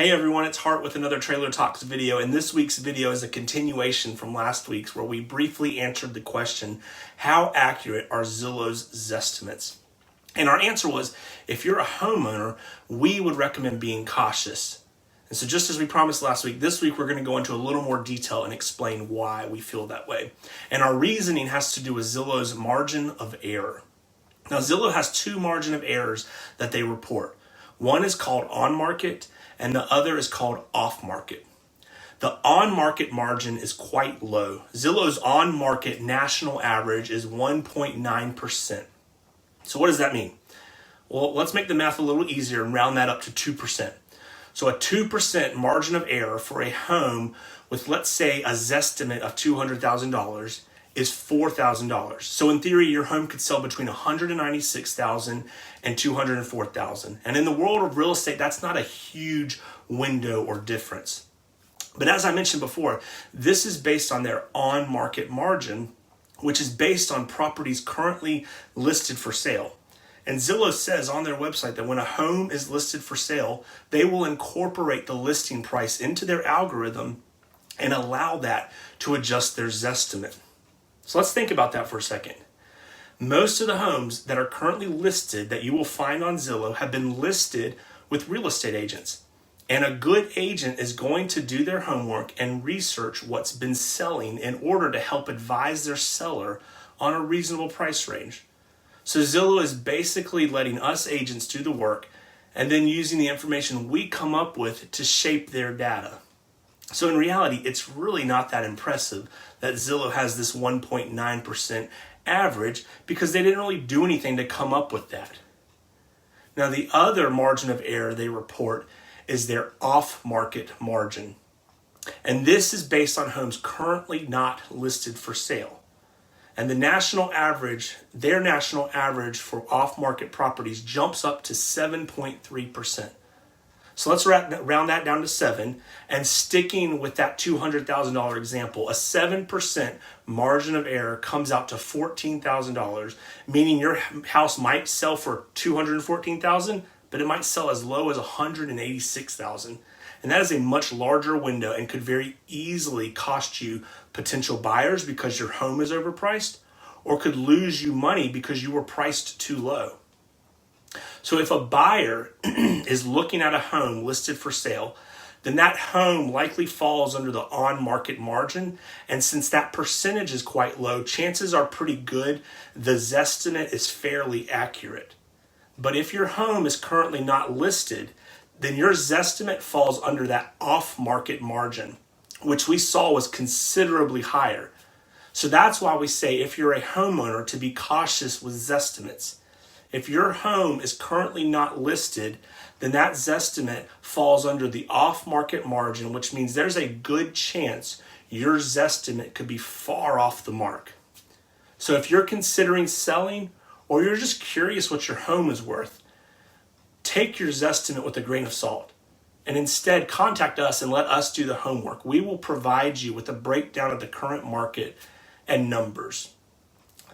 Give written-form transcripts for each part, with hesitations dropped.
Hey everyone, it's Hart with another Traylor Talks video, and this week's video is a continuation from last week's where we briefly answered the question, how accurate are Zillow's Zestimates? And our answer was, if you're a homeowner, we would recommend being cautious. And so just as we promised last week, this week we're going to go into a little more detail and explain why we feel that way. And our reasoning has to do with Zillow's margin of error. Now Zillow has two margin of errors that they report. One is called on market, and the other is called off-market. The on-market margin is quite low. Zillow's on-market national average is 1.9%. So what does that mean? Well, let's make the math a little easier and round that up to 2%. So a 2% margin of error for a home with, let's say, a Zestimate of $200,000 is $4,000. So in theory, your home could sell between $196,000 and $204,000. And in the world of real estate, that's not a huge window or difference. But as I mentioned before, this is based on their on-market margin, which is based on properties currently listed for sale. And Zillow says on their website that when a home is listed for sale, they will incorporate the listing price into their algorithm and allow that to adjust their Zestimate. So let's think about that for a second. Most of the homes that are currently listed that you will find on Zillow have been listed with real estate agents. And a good agent is going to do their homework and research what's been selling in order to help advise their seller on a reasonable price range. So Zillow is basically letting us agents do the work and then using the information we come up with to shape their data. So in reality, it's really not that impressive that Zillow has this 1.9% average because they didn't really do anything to come up with that. Now, the other margin of error they report is their off-market margin. And this is based on homes currently not listed for sale. And the national average, their national average for off-market properties jumps up to 7.3%. So let's round that down to 7, and sticking with that $200,000 example, a 7% margin of error comes out to $14,000, meaning your house might sell for $214,000, but it might sell as low as $186,000. And that is a much larger window and could very easily cost you potential buyers because your home is overpriced, or could lose you money because you were priced too low. So if a buyer is looking at a home listed for sale, then that home likely falls under the on-market margin. And since that percentage is quite low, chances are pretty good the Zestimate is fairly accurate. But if your home is currently not listed, then your Zestimate falls under that off-market margin, which we saw was considerably higher. So that's why we say if you're a homeowner to be cautious with Zestimates. If your home is currently not listed, then that Zestimate falls under the off-market margin, which means there's a good chance your Zestimate could be far off the mark. So if you're considering selling, or you're just curious what your home is worth, take your Zestimate with a grain of salt and instead contact us and let us do the homework. We will provide you with a breakdown of the current market and numbers.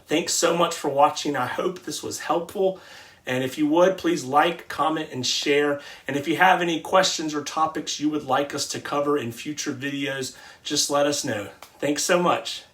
Thanks so much for watching. I hope this was helpful. And if you would, please like, comment, and share. And if you have any questions or topics you would like us to cover in future videos, just let us know. Thanks so much.